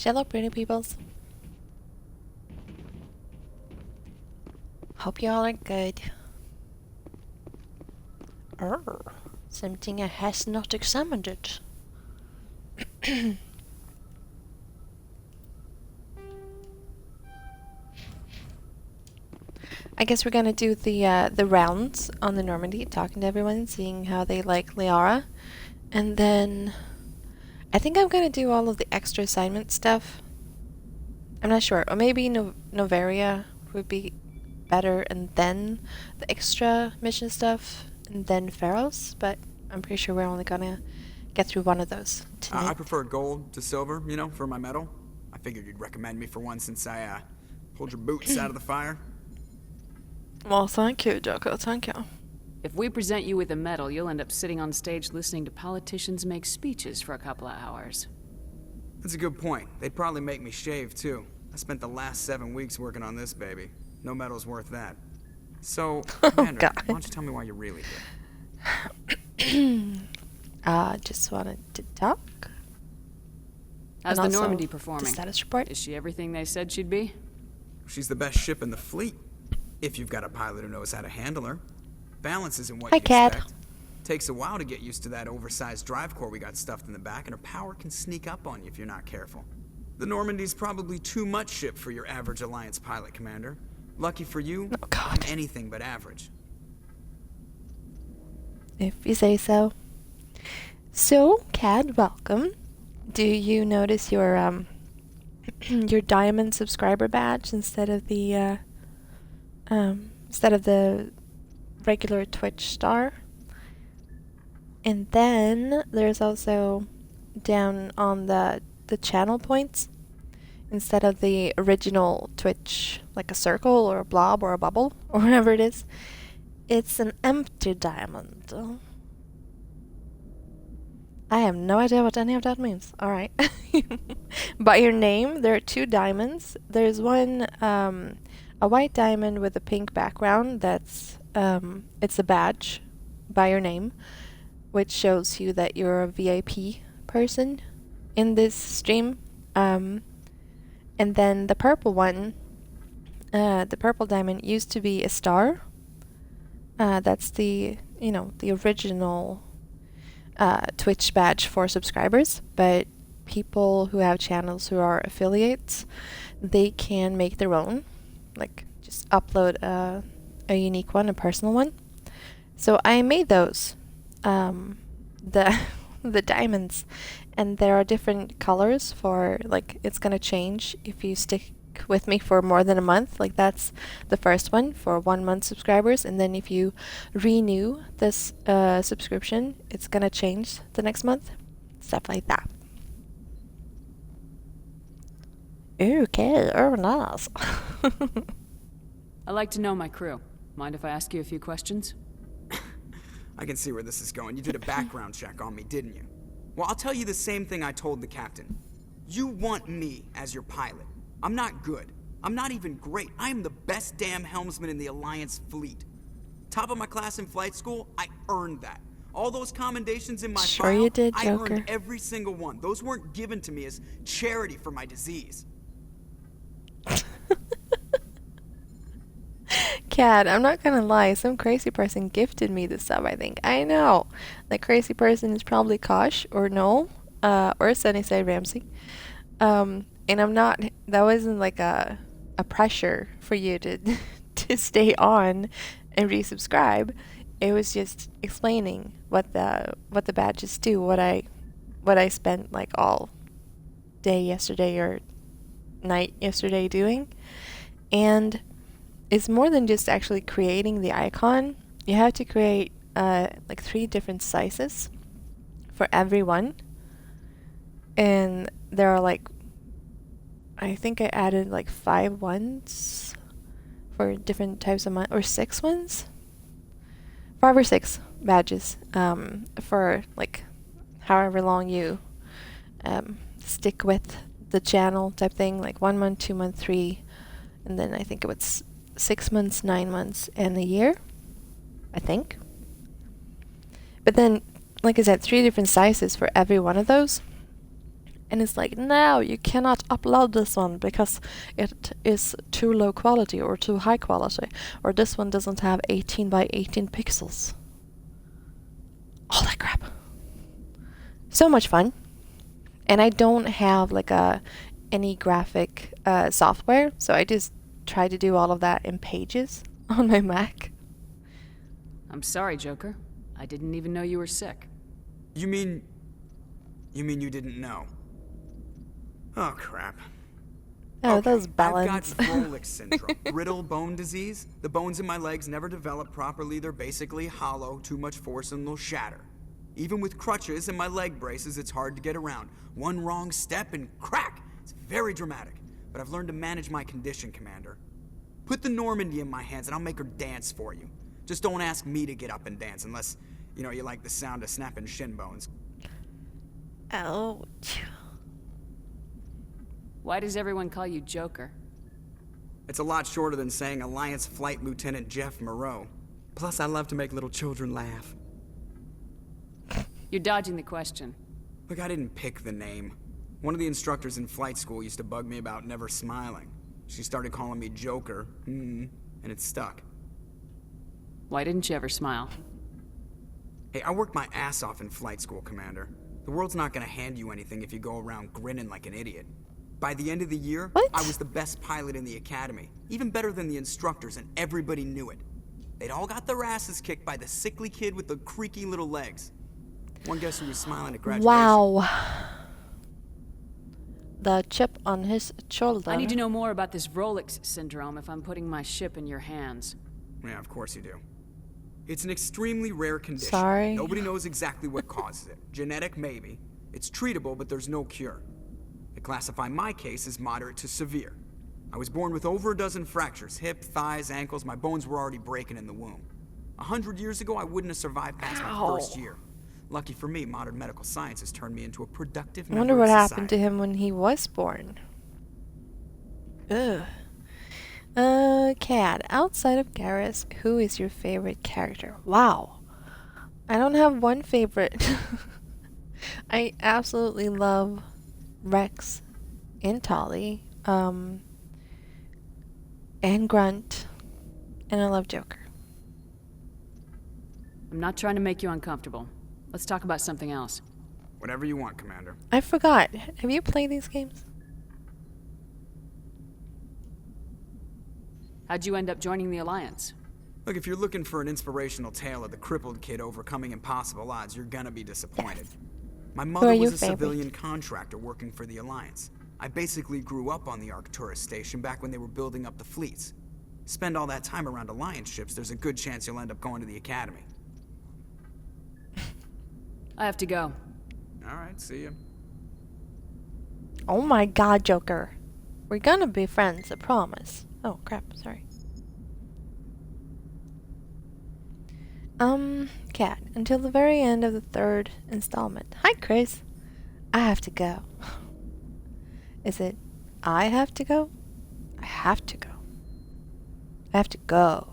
Hello, pretty peoples. Hope you all are good. Something I has not examined it. I guess we're gonna do the rounds on the Normandy, talking to everyone, seeing how they like Liara, and then I think I'm gonna do all of the extra assignment stuff. I'm not sure, or maybe Novaria would be better, and then the extra mission stuff, and then Pharaohs, but I'm pretty sure we're only gonna get through one of those tonight. I prefer gold to silver, you know, for my medal. I figured you'd recommend me for one since I pulled your boots out of the fire. Well, thank you, Joko, thank you. If we present you with a medal, you'll end up sitting on stage listening to politicians make speeches for a couple of hours. That's a good point. They'd probably make me shave, too. I spent the last 7 weeks working on this baby. No medal's worth that. So, Commander, why don't you tell me why you're really here? Just wanted to talk. How's And the also Normandy performing? The status report. Is she everything they said she'd be? She's the best ship in the fleet. If you've got a pilot who knows how to handle her. Balance isn't what Hi, you Cad. expect. Takes a while to get used to that oversized drive core we got stuffed in the back, and her power can sneak up on you if you're not careful. The Normandy's probably too much ship for your average Alliance pilot, Commander. Lucky for you, Oh, God. I'm anything but average. If you say so. So, Cad, welcome. Do you notice your your diamond subscriber badge instead of the regular Twitch star? And then there's also down on the channel points, instead of the original Twitch, like a circle or a blob or a bubble or whatever it is, it's an empty diamond. I have no idea what any of that means. Alright. By your name, there are 2 diamonds. There's one, a white diamond with a pink background. That's, it's a badge by your name, which shows you that you're a VIP person in this stream. And then the purple one, the purple diamond used to be a star. That's the, the original Twitch badge for subscribers, but people who have channels who are affiliates, they can make their own, like just upload a unique one, a personal one. So I made those, the the diamonds, and there are different colors for, like, it's gonna change if you stick with me for more than a month. Like, that's the first one for 1 month subscribers, and then if you renew this subscription, it's gonna change the next month, stuff like that. Okay, oh nice. I like to know my crew. Mind if I ask you a few questions? I can see where this is going. You did a background check on me, didn't you? Well, I'll tell you the same thing I told the captain. You want me as your pilot. I'm not good. I'm not even great. I am the best damn helmsman in the Alliance fleet. Top of my class in flight school, I earned that. All those commendations in my Sure file, you did, I Joker. earned every single one. Those weren't given to me as charity for my disease. Cat, I'm not gonna lie, some crazy person gifted me this sub, I think. I know. The crazy person is probably Kosh, or Noel, or Sunnyside Ramsey. And I'm not, that wasn't like a pressure for you to to stay on and resubscribe. It was just explaining what the badges do, what I spent like all day yesterday or night yesterday doing. And it's more than just actually creating the icon. You have to create like 3 different sizes for every one. And there are like, I think I added like 5 ones for different types of or 6 ones? 5 or 6 badges for like however long you stick with the channel type thing, like 1 month, 2 month, 3, and then I think it was 6 months, 9 months, and a year, I think. But then, like I said, 3 different sizes for every one of those. And it's like, no, you cannot upload this one because it is too low quality or too high quality, or this one doesn't have 18 by 18 pixels. All that crap. So much fun. And I don't have like any graphic software, so I just try to do all of that in Pages on my Mac. I'm sorry, Joker. I didn't even know you were sick. You mean you didn't know? Oh, crap. Oh, Okay, those balance. I've got Froelich syndrome, brittle bone disease. The bones in my legs never develop properly. They're basically hollow, too much force and they'll shatter. Even with crutches and my leg braces, it's hard to get around. One wrong step and crack! It's very dramatic, but I've learned to manage my condition, Commander. Put the Normandy in my hands and I'll make her dance for you. Just don't ask me to get up and dance unless, you like the sound of snapping shin bones. Ouch. Why does everyone call you Joker? It's a lot shorter than saying Alliance Flight Lieutenant Jeff Moreau. Plus, I love to make little children laugh. You're dodging the question. Look, I didn't pick the name. One of the instructors in flight school used to bug me about never smiling. She started calling me Joker, and it stuck. Why didn't you ever smile? Hey, I worked my ass off in flight school, Commander. The world's not gonna hand you anything if you go around grinning like an idiot. By the end of the year, What? I was the best pilot in the academy, even better than the instructors, and everybody knew it. They'd all got their asses kicked by the sickly kid with the creaky little legs. One guess who was smiling at graduation. Wow. The chip on his shoulder. I need to know more about this Froelich syndrome if I'm putting my ship in your hands. Yeah, of course you do. It's an extremely rare condition. Sorry. Nobody knows exactly what causes it. Genetic, maybe. It's treatable, but there's no cure. They classify my case as moderate to severe. I was born with over a dozen fractures. Hip, thighs, ankles. My bones were already breaking in the womb. 100 years ago, I wouldn't have survived past my Ow. first year. Lucky for me, modern medical science has turned me into a productive I member wonder of what society. happened to him when he was born. Ugh. Cad, outside of Garrus, who is your favorite character? Wow. I don't have one favorite. I absolutely love Rex and Tolly, and Grunt, and I love Joker. I'm not trying to make you uncomfortable. Let's talk about something else. Whatever you want, Commander. I forgot. Have you played these games? How'd you end up joining the Alliance? Look, if you're looking for an inspirational tale of the crippled kid overcoming impossible odds, you're gonna be disappointed. My Who mother are was your a favorite? civilian contractor working for the Alliance. I basically grew up on the Arcturus station back when they were building up the fleets. Spend all that time around Alliance ships, there's a good chance you'll end up going to the Academy. I have to go. Alright, see ya. Oh my god, Joker. We're gonna be friends, I promise. Oh, crap, sorry. Cat, until the very end of the third installment. Hi, Chris. I have to go. Is it I have to go? I have to go. I have to go.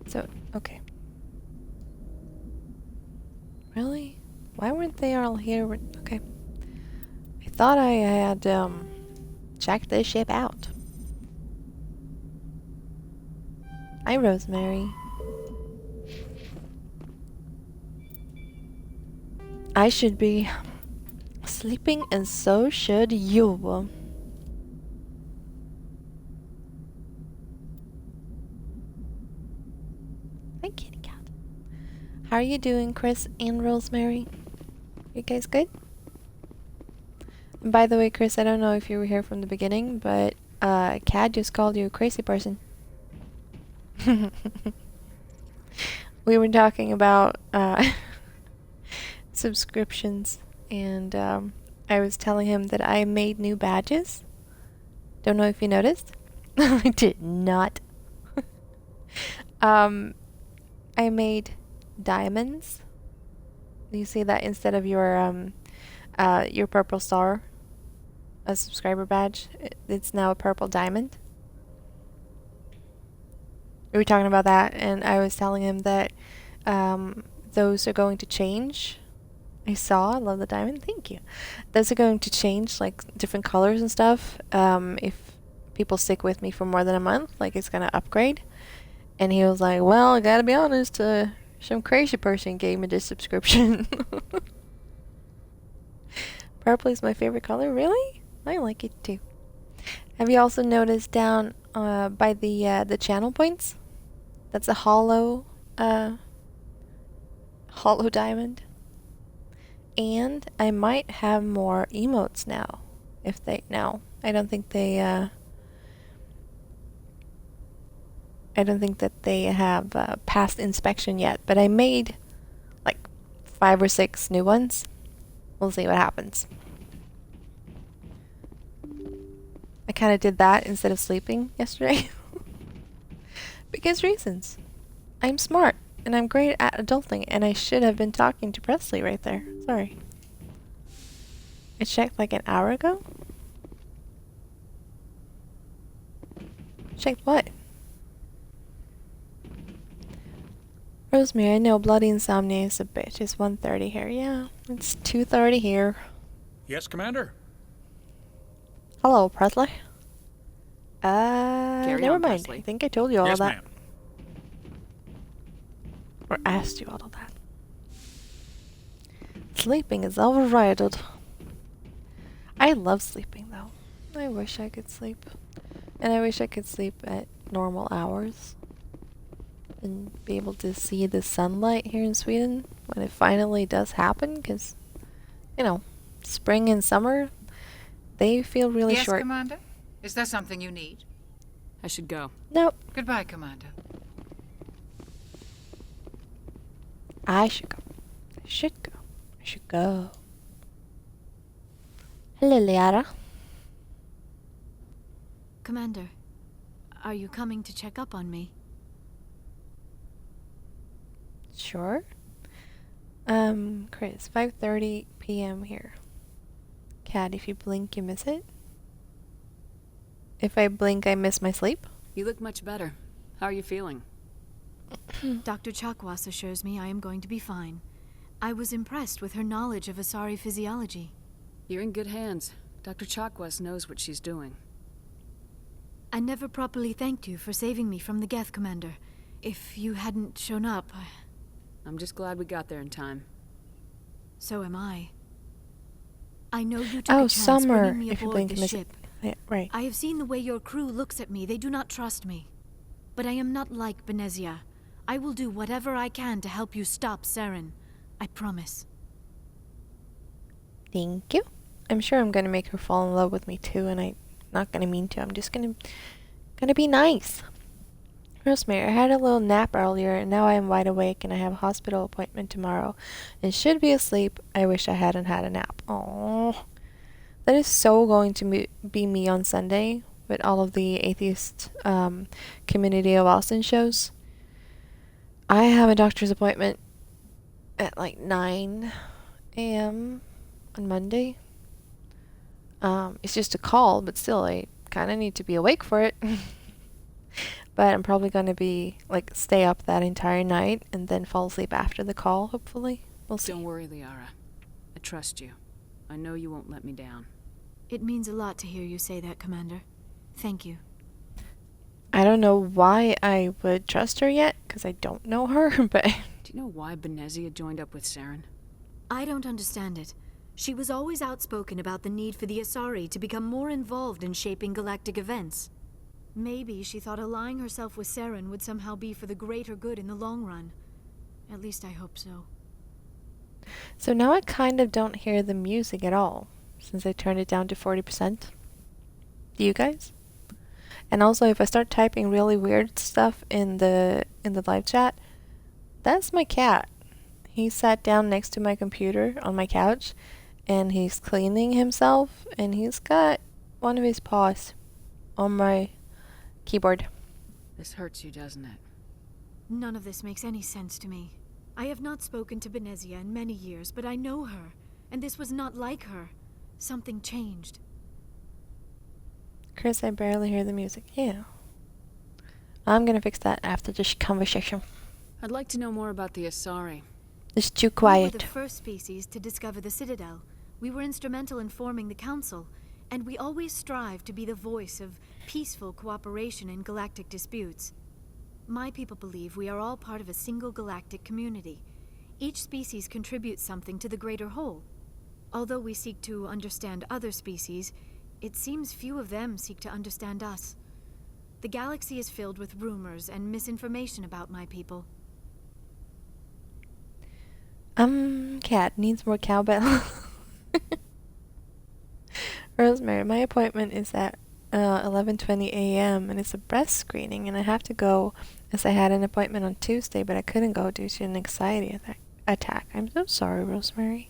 So, okay. Really? Why weren't they all here? Okay. I thought I had, checked this ship out. Hi, Rosemary. I should be sleeping, and so should you. Hi, kitty cat. How are you doing, Chris and Rosemary? You guys good? And by the way, Chris, I don't know if you were here from the beginning, but Cat just called you a crazy person. We were talking about subscriptions, and I was telling him that I made new badges. Don't know if you noticed. I did not. I made diamonds. You see that instead of your purple star, a subscriber badge, it's now a purple diamond. We were talking about that, and I was telling him that those are going to change. I love the diamond, thank you. Those are going to change, like, different colors and stuff, if people stick with me for more than a month, like, it's gonna upgrade. And he was like, well, I gotta be honest, some crazy person gave me this subscription. Purple is my favorite color, really? I like it too. Have you also noticed down by the channel points? That's a hollow diamond. And I might have more emotes now. If they no, I don't think they I don't think that they have passed inspection yet, but I made like 5 or 6 new ones. We'll see what happens. I kind of did that instead of sleeping yesterday. Because reasons. I'm smart, and I'm great at adulting, and I should have been talking to Presley right there. Sorry. I checked like an hour ago? Checked what? Rosemary, I know bloody insomnia is a bitch. It's 1:30 here. Yeah, it's 2:30 here. Yes, Commander? Carry Hello, Presley. Never on, mind. Presley. I think I told you all Yes, that. ma'am. Or asked you all of that. Sleeping is overrated. I love sleeping, though. I wish I could sleep. And I wish I could sleep at normal hours. And be able to see the sunlight here in Sweden when it finally does happen. Because, you know, spring and summer, they feel really Yes, short. Commander? Is there something you need? I should go. Nope. Goodbye, Commander. I should go. I should go. I should go. Hello, Liara. Commander, are you coming to check up on me? Sure. Chris, 5:30 p.m. here. Cat, if you blink, you miss it. If I blink, I miss my sleep. You look much better. How are you feeling? Dr. Chakwas assures me I am going to be fine. I was impressed with her knowledge of Asari physiology. You're in good hands. Dr. Chakwas knows what she's doing. I never properly thanked you for saving me from the Geth, Commander. If you hadn't shown up, I'm just glad we got there in time. so am I. I know you took Oh, a chance Summer, bringing me if you aboard blink, this you miss it. ship. Yeah, right. I have seen the way your crew looks at me. They do not trust me. But I am not like Benezia. I will do whatever I can to help you stop Saren. I promise. Thank you. I'm sure I'm gonna make her fall in love with me too, and I'm not gonna mean to. I'm just gonna be nice. Rosemary, I had a little nap earlier, and now I am wide awake, and I have a hospital appointment tomorrow, and should be asleep. I wish I hadn't had a nap. Oh, that is so going to be me on Sunday with all of the atheist community of Austin shows. I have a doctor's appointment at like 9 a.m. on Monday. It's just a call, but still, I kind of need to be awake for it. But I'm probably going to be, like, stay up that entire night and then fall asleep after the call, hopefully. We'll see. Don't worry, Liara. I trust you. I know you won't let me down. It means a lot to hear you say that, Commander. Thank you. I don't know why I would trust her yet, because I don't know her, but... Do you know why Benezia joined up with Saren? I don't understand it. She was always outspoken about the need for the Asari to become more involved in shaping galactic events. Maybe she thought allying herself with Saren would somehow be for the greater good in the long run. At least I hope so. So now I kind of don't hear the music at all, since I turned it down to 40%. Do you guys? And also, if I start typing really weird stuff in the live chat, that's my cat. He sat down next to my computer on my couch, and he's cleaning himself, and he's got one of his paws on my keyboard. This hurts you, doesn't it? None of this makes any sense to me. I have not spoken to Benezia in many years, but I know her, and this was not like her. Something changed. Chris, I barely hear the music. Yeah. I'm gonna fix that after this conversation. I'd like to know more about the Asari. It's too We were quiet. the first species to discover the Citadel. We were instrumental in forming the Council, and we always strive to be the voice of peaceful cooperation in galactic disputes. My people believe we are all part of a single galactic community. Each species contributes something to the greater whole. Although we seek to understand other species, it seems few of them seek to understand us. The galaxy is filled with rumors and misinformation about my people. Cat needs more cowbell. Rosemary, my appointment is at 11:20 a.m. and it's a breast screening, and I have to go as I had an appointment on Tuesday, but I couldn't go due to an anxiety attack. I'm so sorry, Rosemary.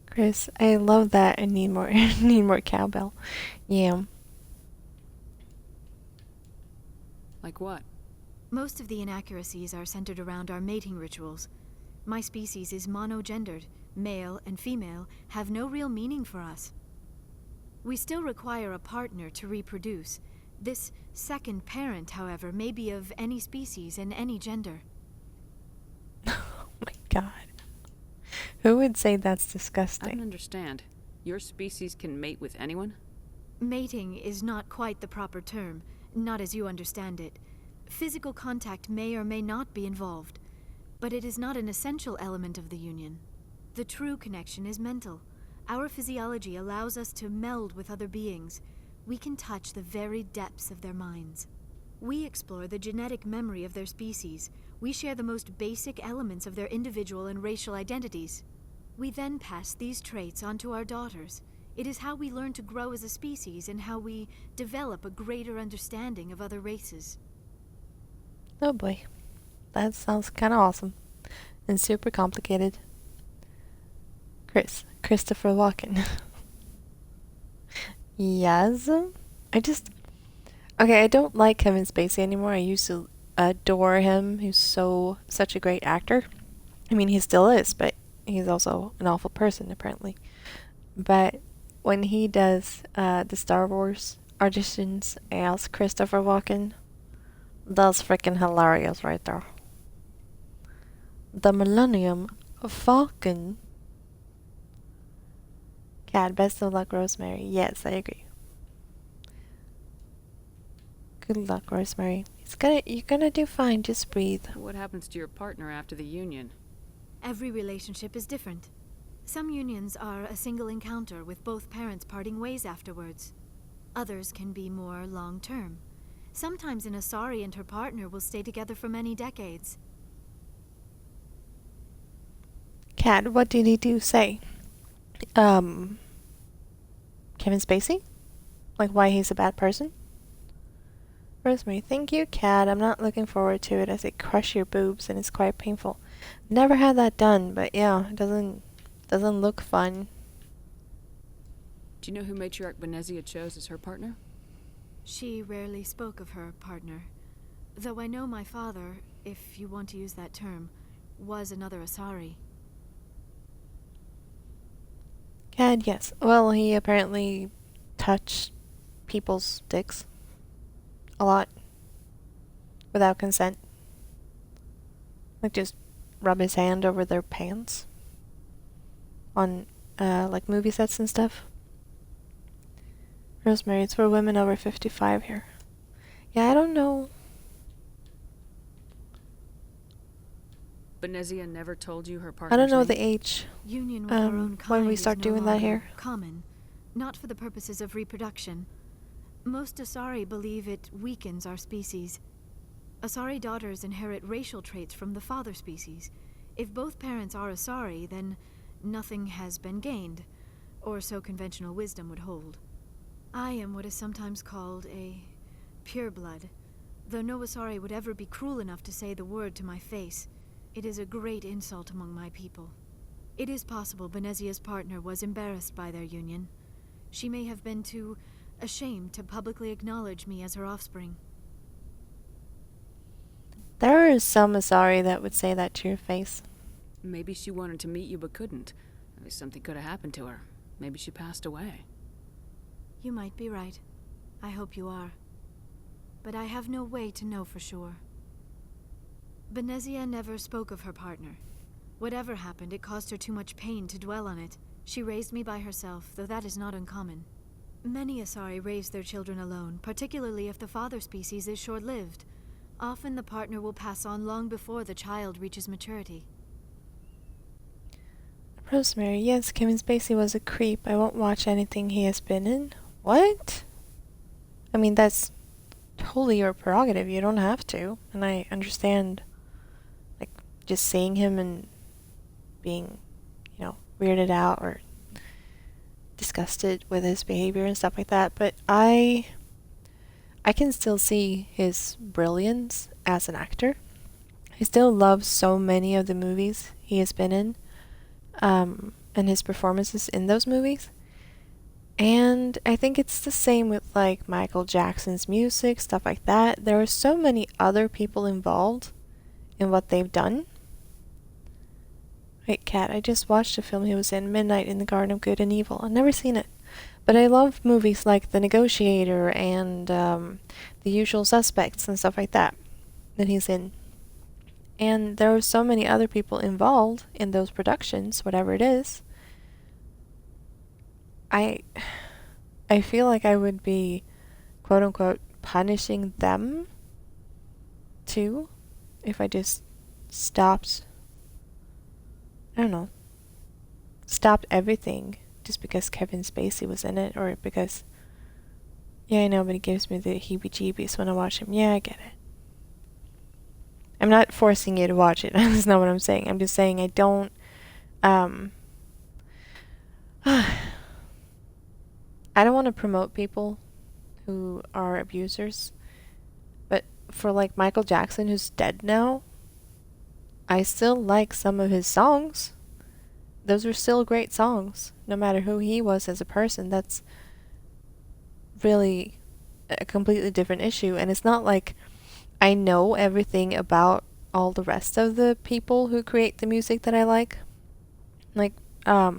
Chris, I love that. I need more need more cowbell. Yeah. Like what? Most of the inaccuracies are centered around our mating rituals. My species is monogendered. Male and female have no real meaning for us. We still require a partner to reproduce. This second parent, however, may be of any species and any gender. Oh my god. Who would say that's I don't disgusting? understand. Your species can mate with anyone? Mating is not quite the proper term, not as you understand it. Physical contact may or may not be involved, but it is not an essential element of the union. The true connection is mental. Our physiology allows us to meld with other beings. We can touch the very depths of their minds. We explore the genetic memory of their species. We share the most basic elements of their individual and racial identities. We then pass these traits on to our daughters. It is how we learn to grow as a species and how we develop a greater understanding of other races. Oh boy. That sounds kind of awesome. And super complicated. Christopher Walken. Yes. Okay, I don't like Kevin Spacey anymore. I used to adore him. He's such a great actor. I mean, he still is, but he's also an awful person, apparently. But when he does the Star Wars auditions as Christopher Walken, that's freaking hilarious right there. The Millennium Falcon. Cat, best of luck, Rosemary. Yes, I agree. Good luck, Rosemary. You're gonna do fine. Just breathe. What happens to your partner after the union? Every relationship is different. Some unions are a single encounter with both parents parting ways afterwards. Others can be more long-term. Sometimes an Asari and her partner will stay together for many decades. Cat, what did he say? Kevin Spacey? Like why he's a bad person? Rosemary, thank you, Cat. I'm not looking forward to it as it crush your boobs and it's quite painful. Never had that done, but yeah, it doesn't look fun. Do you know who matriarch Benezia chose as her partner? She rarely spoke of her partner. Though I know my father, if you want to use that term, was another Asari. Cat, yes. Well, he apparently touched people's dicks. A lot. Without consent. Like just rub his hand over their pants. On, like movie sets and stuff. Rosemary, it's for women over 55 here. Yeah, I don't know. Benezia never told you her I partner's don't know name? the age. Union with our own kind when we is start no doing that longer here. common, not for the purposes of reproduction. Most Asari believe it weakens our species. Asari daughters inherit racial traits from the father species. If both parents are Asari, then nothing has been gained, or so conventional wisdom would hold. I am what is sometimes called a pureblood, though no Asari would ever be cruel enough to say the word to my face. It is a great insult among my people. It is possible Benezia's partner was embarrassed by their union. She may have been too ashamed to publicly acknowledge me as her offspring. There are some Asari that would say that to your face. Maybe she wanted to meet you but couldn't. Maybe something could have happened to her. Maybe she passed away. You might be right. I hope you are. but I have no way to know for sure. Benezia never spoke of her partner. Whatever happened, it caused her too much pain to dwell on it. She raised me by herself, though that is not uncommon. Many Asari raise their children alone, particularly if the father species is short-lived. Often the partner will pass on long before the child reaches maturity. Rosemary, yes, Kevin Spacey was a creep. I won't watch anything he has been in. What? I mean, that's totally your prerogative. You don't have to. And I understand, like, just seeing him and being, weirded out or disgusted with his behavior and stuff like that. But I can still see his brilliance as an actor. I still love so many of the movies he has been in. And his performances in those movies. And I think it's the same with like Michael Jackson's music, stuff like that. There are so many other people involved in what they've done. Wait, Kat, I just watched a film he was in, Midnight in the Garden of Good and Evil. I've never seen it. But I love movies like The Negotiator and The Usual Suspects and stuff like that he's in. And there are so many other people involved in those productions, whatever it is. I feel like I would be, quote unquote, punishing them too if I just stopped everything just because Kevin Spacey was in it, or because, yeah, I know, but it gives me the heebie-jeebies when I watch him. Yeah, I get it. I'm not forcing you to watch it. That's not what I'm saying. I'm just saying I don't, I don't want to promote people who are abusers, but for like Michael Jackson, who's dead now, I still like some of his songs. Those are still great songs, no matter who he was as a person. That's really a completely different issue, and it's not like I know everything about all the rest of the people who create the music that I like. Like, I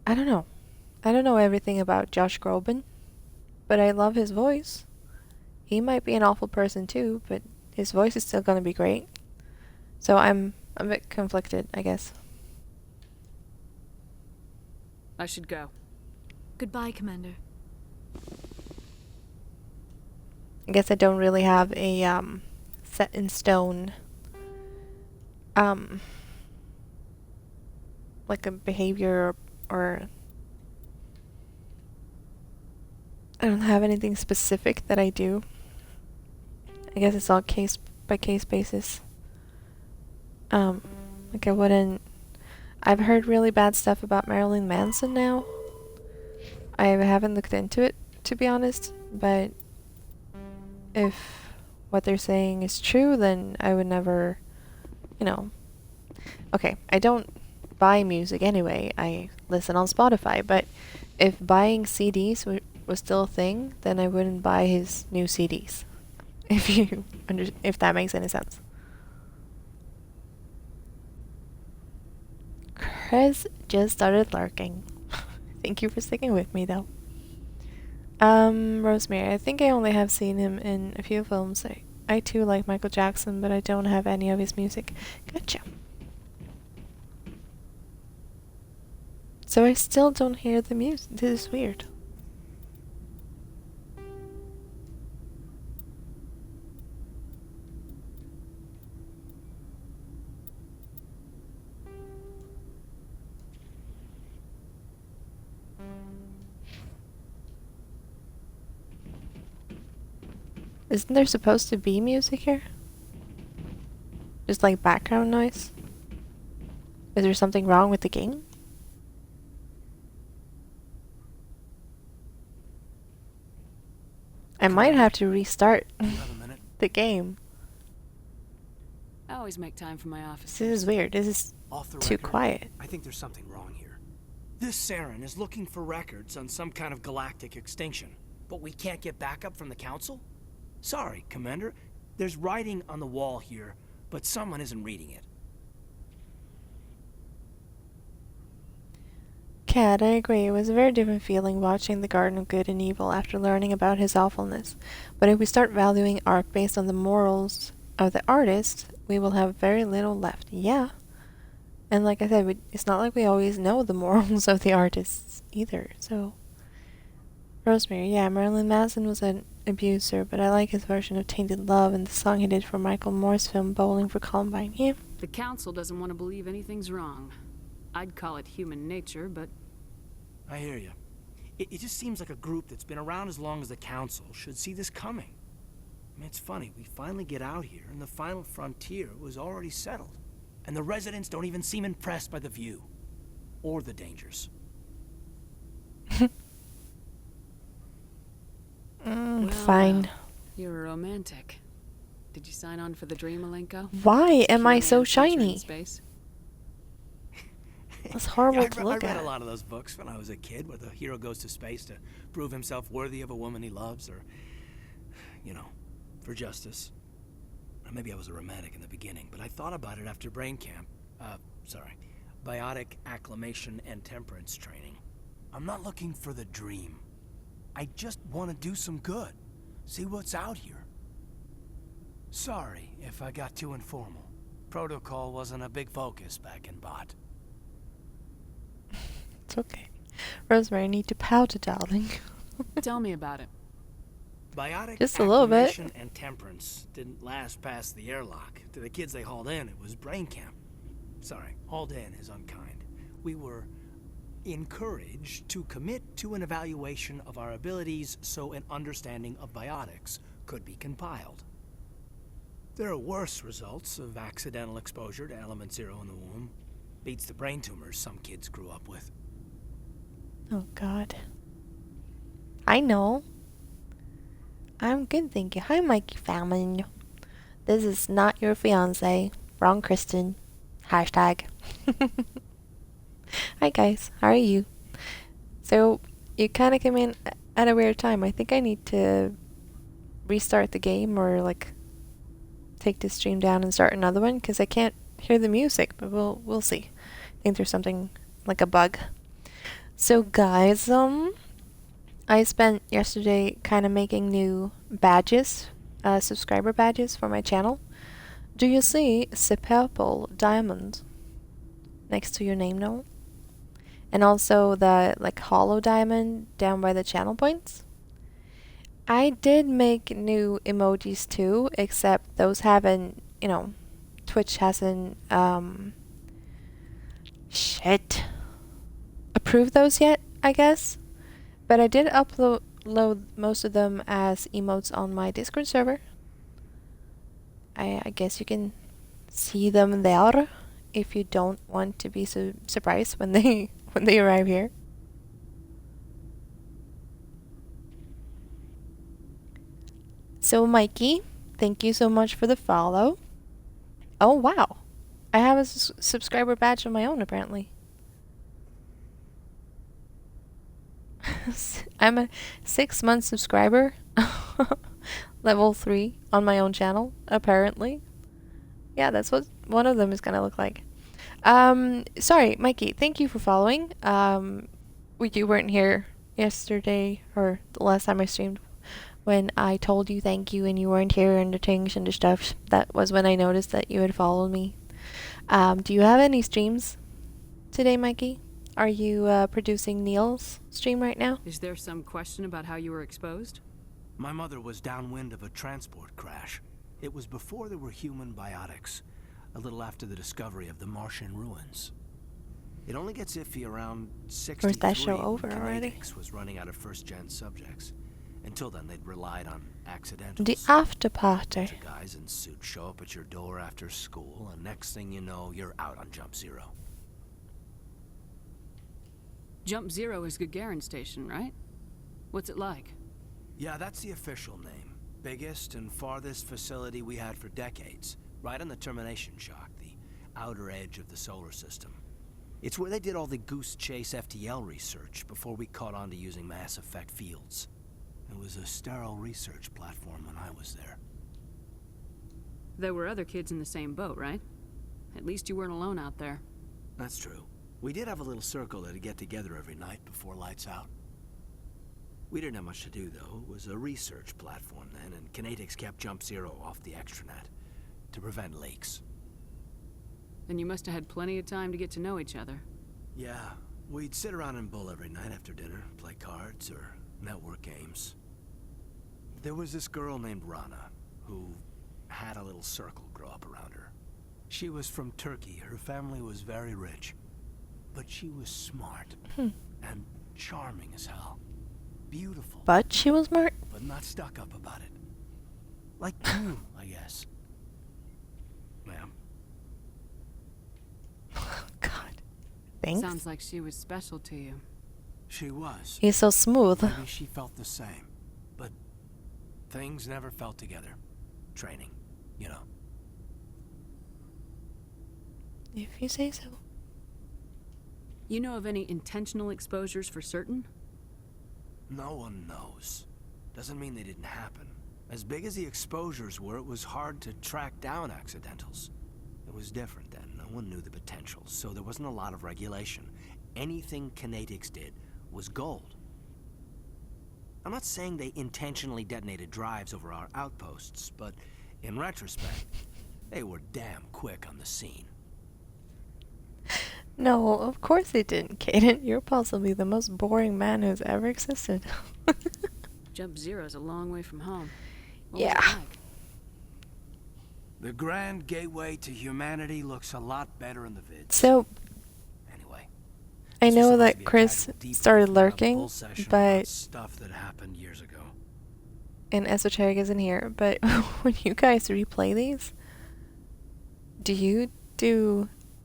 don't know. I don't know everything about Josh Groban, but I love his voice. He might be an awful person too, but his voice is still gonna be great. So I'm a bit conflicted, I guess. I should go. Goodbye, Commander. I guess I don't really have a set in stone like a behavior or I don't have anything specific that I do. I guess it's all case by case basis. Like I wouldn't. I've heard really bad stuff about Marilyn Manson now. I haven't looked into it, to be honest, but if what they're saying is true, then I would never, Okay, I don't buy music anyway. I listen on Spotify, but if buying CDs was still a thing, then I wouldn't buy his new CDs. If that makes any sense. Chris just started lurking. Thank you for sticking with me, though. Rosemary, I think I only have seen him in a few films. I too like Michael Jackson, but I don't have any of his music. Gotcha. So I still don't hear the music. This is weird. Isn't there supposed to be music here? Just like background noise? Is there something wrong with the game? I might have to restart the game. I always make time for my office. This is weird. This is too quiet. I think there's something wrong here. This Saren is looking for records on some kind of galactic extinction, but we can't get backup from the Council? Sorry, Commander. There's writing on the wall here, but someone isn't reading it. Cat, I agree. It was a very different feeling watching the Garden of Good and Evil after learning about his awfulness. But if we start valuing art based on the morals of the artist, we will have very little left. Yeah. And like I said, it's not like we always know the morals of the artists either. So, Rosemary, yeah, Marilyn Manson was an abuser, but I like his version of Tainted Love and the song he did for Michael Moore's film Bowling for Columbine. Yeah. The council doesn't want to believe anything's wrong. I'd call it human nature, but... I hear you. It just seems like a group that's been around as long as the council should see this coming. I mean, it's funny, we finally get out here, and the final frontier was already settled. And the residents don't even seem impressed by the view. Or the dangers. Well, Fine. You're a romantic. Did you sign on for the dream, Alenko? Why am I Human so future in shiny? space? That's horrible to I look read at. a lot of those books when I was a kid, where the hero goes to space to prove himself worthy of a woman he loves, or, you know, for justice. Or maybe I was a romantic in the beginning, but I thought about it after brain camp. Biotic acclimation and temperance training. I'm not looking for the dream. I just want to do some good. See what's out here. Sorry if I got too informal. Protocol wasn't a big focus back in Bot. It's okay. Rosemary, I need to pout, darling. Tell me about it. Biotic Just a little bit. acclimation and temperance didn't last past the airlock. To the kids they hauled in, it was brain camp. Sorry, hauled in is unkind. We were encouraged to commit to an evaluation of our abilities so an understanding of biotics could be compiled. There are worse results of accidental exposure to element 0 in the womb. Beats the brain tumors some kids grew up with. Oh, God. I know. I'm good, thank you. Hi, Mikey Fallon. This is not your fiance. Wrong Kristen. Hashtag. Hi, guys. How are you? So, you kind of came in at a weird time. I think I need to restart the game or, like, take this stream down and start another one because I can't hear the music, but we'll see. I think there's something like a bug. So, guys, I spent yesterday kind of making new badges, subscriber badges for my channel. Do you see the purple diamond next to your name now? And also the like hollow diamond down by the channel points? I did make new emojis too, except those haven't, you know, Twitch hasn't approved those yet, I guess. But I did upload most of them as emotes on my Discord server. I guess you can see them there if you don't want to be surprised when they arrive here. So Mikey, thank you so much for the follow. Oh wow, I have a subscriber badge of my own apparently. I'm a 6-month subscriber. Level 3 on my own channel, apparently. Yeah, that's what one of them is gonna look like. Sorry, Mikey, thank you for following. You weren't here yesterday, or the last time I streamed, when I told you thank you and you weren't here and the things and the stuff. That was when I noticed that you had followed me. Do you have any streams today, Mikey? Are you producing Neil's stream right now? Is there some question about how you were exposed? My mother was downwind of a transport crash. It was before there were human biotics, a little after the discovery of the Martian ruins. It only gets iffy around 63 Or is that show over when already? Kinetics was running out of first-gen subjects. Until then, they'd relied on accidentals. The after party. Bunch of guys in suits show up at your door after school, and next thing you know, you're out on Jump Zero. Jump Zero is Gagarin Station, right? What's it like? Yeah, that's the official name. Biggest and farthest facility we had for decades. Right on the termination shock, the outer edge of the solar system. It's where they did all the Goose Chase FTL research before we caught on to using mass effect fields. It was a sterile research platform when I was there. There were other kids in the same boat, right? At least you weren't alone out there. That's true. We did have a little circle that'd get together every night before lights out. We didn't have much to do, though. It was a research platform then, and Kinetics kept Jump Zero off the extranet to prevent leaks. Then you must have had plenty of time to get to know each other. Yeah, we'd sit around and bull every night after dinner, play cards or network games. There was this girl named Rana, who had a little circle grow up around her. She was from Turkey. Her family was very rich. But she was smart and charming as hell. Beautiful. But she was smart. But not stuck up about it. Like you, I guess. Ma'am. God. Thanks. Sounds like she was special to you. She was. He's so smooth. Maybe she felt the same. But things never felt together. Training, you know. If you say so. You know of any intentional exposures for certain? No one knows. Doesn't mean they didn't happen. As big as the exposures were, it was hard to track down accidentals. It was different then. No one knew the potential, so there wasn't a lot of regulation. Anything Kinetics did was gold. I'm not saying they intentionally detonated drives over our outposts, but in retrospect, they were damn quick on the scene. No, of course they didn't, Kaidan. You're possibly the most boring man who's ever existed. Jump Zero's a long way from home. What was Yeah. it like? The grand gateway to humanity looks a lot better in the vids. So, Anyway, I this was know supposed to that be a Chris casual debrief started about a lurking, bull session but about stuff that happened years ago. and Esoteric isn't here, but when you guys replay these,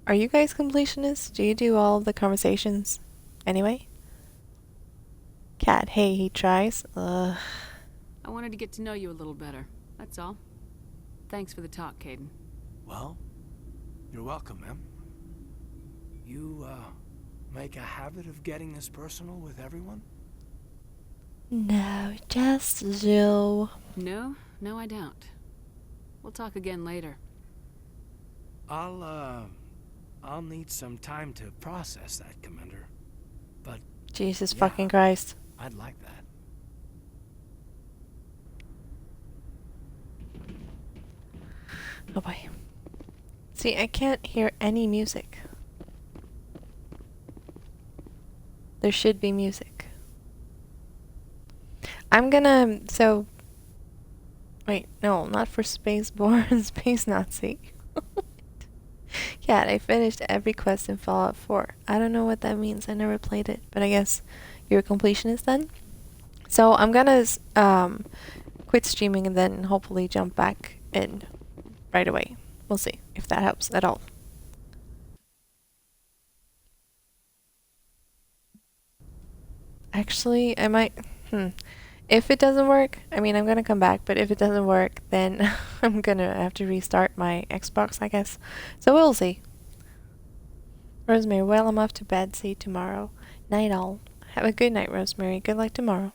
are you guys completionists? Do you do all of the conversations anyway? Cat, hey, he tries. Ugh. I wanted to get to know you a little better. That's all. Thanks for the talk, Kaidan. Well, you're welcome, ma'am. You, make a habit of getting this personal with everyone? No, just Jill. No, I don't. We'll talk again later. I'll need some time to process that, Commander. But Jesus yeah, fucking Christ. I'd like that. Oh boy. See, I can't hear any music. There should be music. I'm gonna, wait, no, not for Spaceborne, Space Nazi. Cat, I finished every quest in Fallout 4. I don't know what that means, I never played it, but I guess you're a completionist then? So I'm gonna, quit streaming and then hopefully jump back in right away. We'll see if that helps at all. Actually, I might, if it doesn't work, I mean, I'm gonna come back, but if it doesn't work, then I'm gonna have to restart my Xbox, I guess. So we'll see. Rosemary, well, I'm off to bed. See you tomorrow. Night all. Have a good night, Rosemary. Good luck tomorrow.